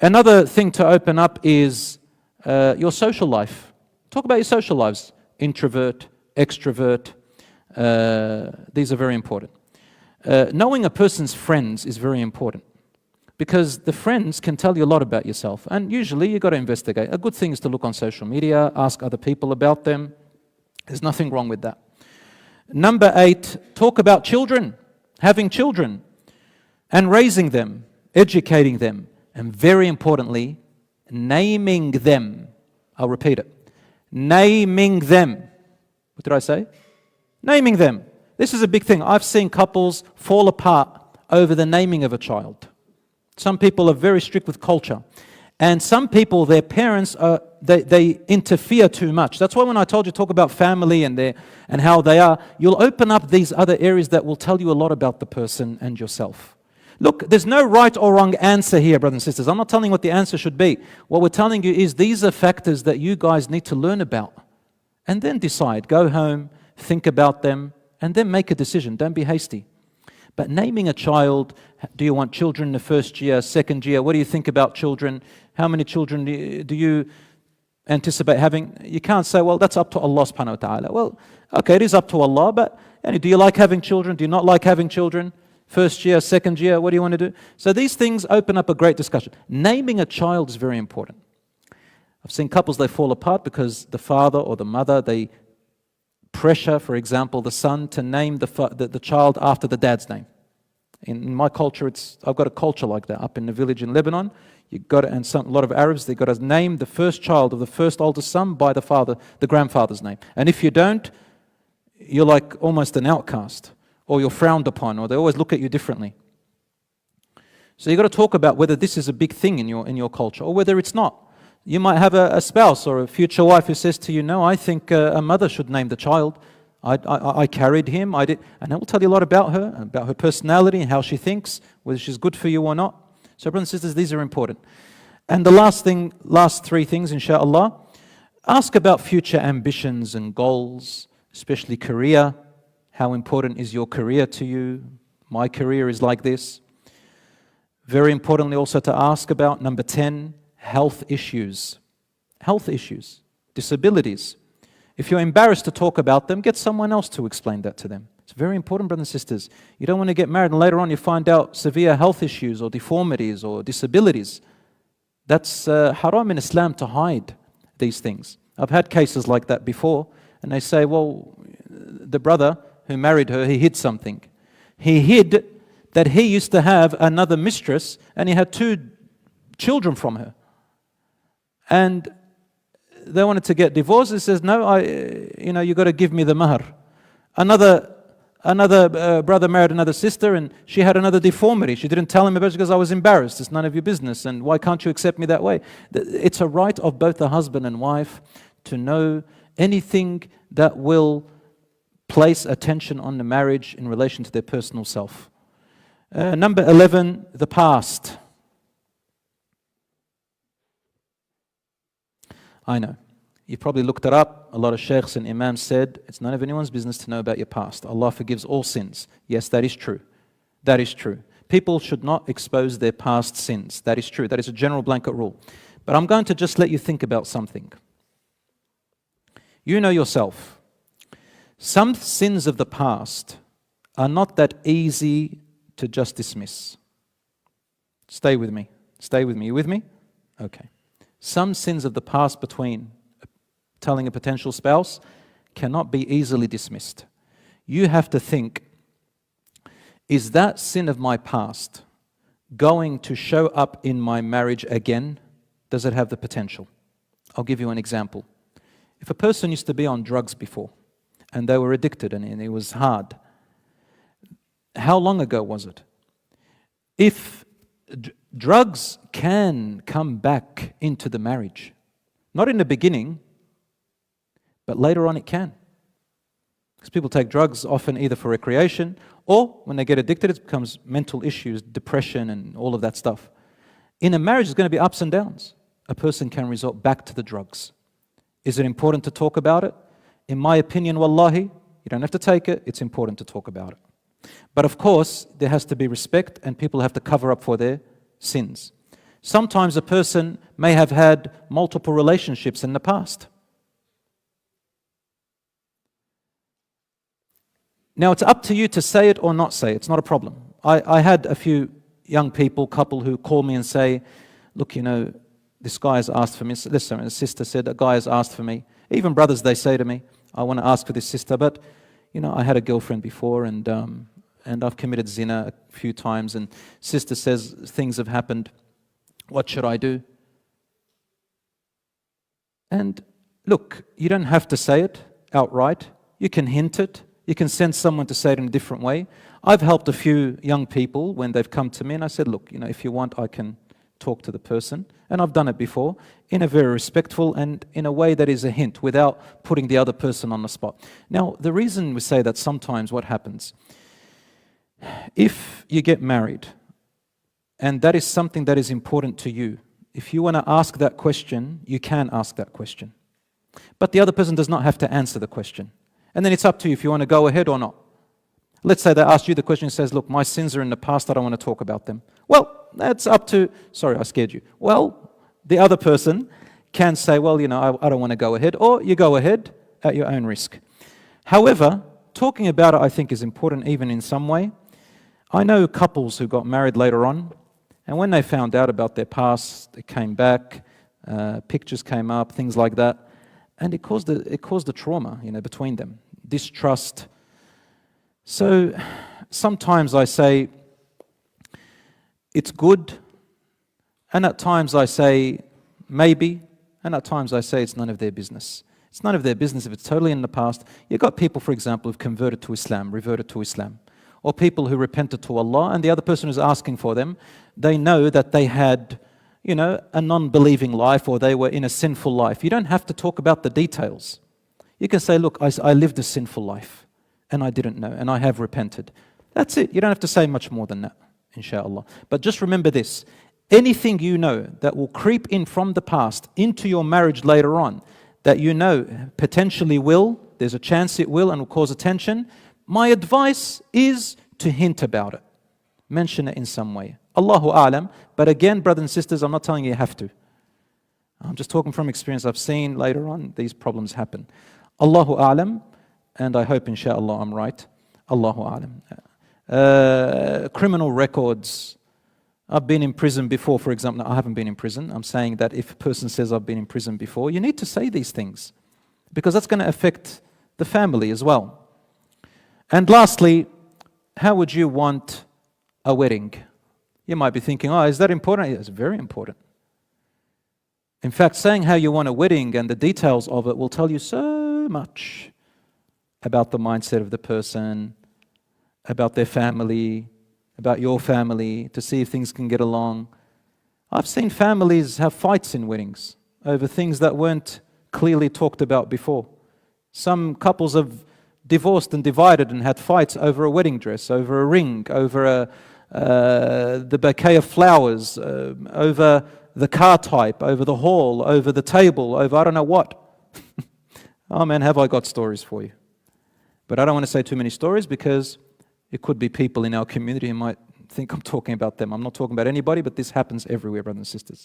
Another thing to open up is your social life. Talk about your social lives. Introvert, extrovert. These are very important. Knowing a person's friends is very important, because the friends can tell you a lot about yourself, and usually you've got to investigate. A good thing is to look on social media, ask other people about them. There's nothing wrong with that. Number 8, talk about children, having children, and raising them, educating them, and very importantly, naming them. I'll repeat it. Naming them. What did I say? Naming them. This is a big thing. I've seen couples fall apart over the naming of a child. Some people are very strict with culture. And some people, their parents, they interfere too much. That's why when I told you talk about family and how they are, you'll open up these other areas that will tell you a lot about the person and yourself. Look, there's no right or wrong answer here, brothers and sisters. I'm not telling you what the answer should be. What we're telling you is these are factors that you guys need to learn about. And then decide. Go home, think about them, and then make a decision. Don't be hasty. But naming a child, do you want children in the first year, second year? What do you think about children? How many children do you anticipate having? You can't say, well, that's up to Allah subhanahu wa ta'ala. Well, okay, it is up to Allah, but do you like having children? Do you not like having children? First year, second year, what do you want to do? So these things open up a great discussion. Naming a child is very important. I've seen couples, they fall apart because the father or the mother, they pressure, for example, the son to name the child after the dad's name. In my culture, I've got a culture like that. Up in the village in Lebanon, you've got to, and a lot of Arabs, they've got to name the first child of the first oldest son by the grandfather's name. And if you don't, you're like almost an outcast, or you're frowned upon, or they always look at you differently. So you've got to talk about whether this is a big thing in your culture, or whether it's not. You might have a spouse or a future wife who says to you, no, I think a mother should name the child. I carried him, I did, and I will tell you a lot about her personality, and how she thinks, whether she's good for you or not. So brothers and sisters, these are important. And the last 3 things, inshallah, ask about future ambitions and goals, especially career. How important is your career to you? My career is like this. Very importantly also to ask about, number 10, health issues. Health issues, disabilities. If you're embarrassed to talk about them, get someone else to explain that to them. It's very important, brothers and sisters. You don't want to get married and later on you find out severe health issues or deformities or disabilities. That's haram in Islam to hide these things. I've had cases like that before, and they say, well, the brother who married her, he hid something. He hid that he used to have another mistress and he had 2 children from her. And they wanted to get divorced. He says, no, you got to give me the mahr. Another brother married another sister and she had another deformity. She didn't tell him about it because I was embarrassed. It's none of your business. And why can't you accept me that way? It's a right of both the husband and wife to know anything that will place attention on the marriage in relation to their personal self. Number 11, the past. I know. You've probably looked it up. A lot of sheikhs and imams said, it's none of anyone's business to know about your past. Allah forgives all sins. Yes, that is true. That is true. People should not expose their past sins. That is true. That is a general blanket rule. But I'm going to just let you think about something. You know yourself. Some sins of the past are not that easy to just dismiss. Stay with me. Stay with me. You with me? Okay. Some sins of the past between telling a potential spouse cannot be easily dismissed. You have to think, is that sin of my past going to show up in my marriage again? Does it have the potential? I'll give you an example. If a person used to be on drugs before, and they were addicted and it was hard, how long ago was it? If drugs can come back into the marriage, not in the beginning, but later on it can. Because people take drugs often either for recreation, or when they get addicted, it becomes mental issues, depression and all of that stuff. In a marriage, there's going to be ups and downs. A person can resort back to the drugs. Is it important to talk about it? In my opinion, wallahi, you don't have to take it, it's important to talk about it. But of course, there has to be respect and people have to cover up for their sins. Sometimes a person may have had multiple relationships in the past. Now, it's up to you to say it or not say it. It's not a problem. I had a few young people, couple, who call me and say, look, this guy has asked for me. Listen, a sister said, a guy has asked for me. Even brothers, they say to me, I want to ask for this sister, but, I had a girlfriend before and I've committed zina a few times, and sister says things have happened. What should I do? And look, you don't have to say it outright. You can hint it. You can send someone to say it in a different way. I've helped a few young people when they've come to me and I said, look, if you want, I can talk to the person. And I've done it before in a very respectful and in a way that is a hint without putting the other person on the spot. Now, the reason we say that sometimes what happens, if you get married and that is something that is important to you, if you want to ask that question, you can ask that question. But the other person does not have to answer the question. And then it's up to you if you want to go ahead or not. Let's say they asked you the question and says, look, my sins are in the past, I don't want to talk about them. Well, that's up to, sorry, I scared you. Well, the other person can say, well, I don't want to go ahead, or you go ahead at your own risk. However, talking about it, I think, is important even in some way. I know couples who got married later on, and when they found out about their past, it came back, pictures came up, things like that, and it caused the trauma, between them, distrust. So sometimes I say it's good, and at times I say maybe, and at times I say it's none of their business. It's none of their business if it's totally in the past. You've got people, for example, who've converted to Islam, reverted to Islam, or people who repented to Allah, and the other person who's asking for them, they know that they had, a non-believing life, or they were in a sinful life. You don't have to talk about the details. You can say, look, I lived a sinful life, and I didn't know, and I have repented. That's it. You don't have to say much more than that, inshallah. But just remember this. Anything that will creep in from the past into your marriage later on, that potentially there's a chance it will and will cause attention, my advice is to hint about it. Mention it in some way. Allahu A'lam. But again, brothers and sisters, I'm not telling you have to. I'm just talking from experience. I've seen later on these problems happen. Allahu A'lam. And I hope, inshallah, I'm right. Allahu A'lam. Criminal records. I've been in prison before, for example. No, I haven't been in prison. I'm saying that if a person says I've been in prison before, you need to say these things, because that's going to affect the family as well. And lastly, how would you want a wedding? You might be thinking, is that important? It's very important. In fact, saying how you want a wedding and the details of it will tell you so much about the mindset of the person, about their family, about your family, to see if things can get along. I've seen families have fights in weddings over things that weren't clearly talked about before. Some couples have divorced and divided and had fights over a wedding dress, over a ring, over the bouquet of flowers, over the car type, over the hall, over the table, over I don't know what. Oh man, have I got stories for you. But I don't want to say too many stories, because it could be people in our community who might think I'm talking about them. I'm not talking about anybody, but this happens everywhere, brothers and sisters.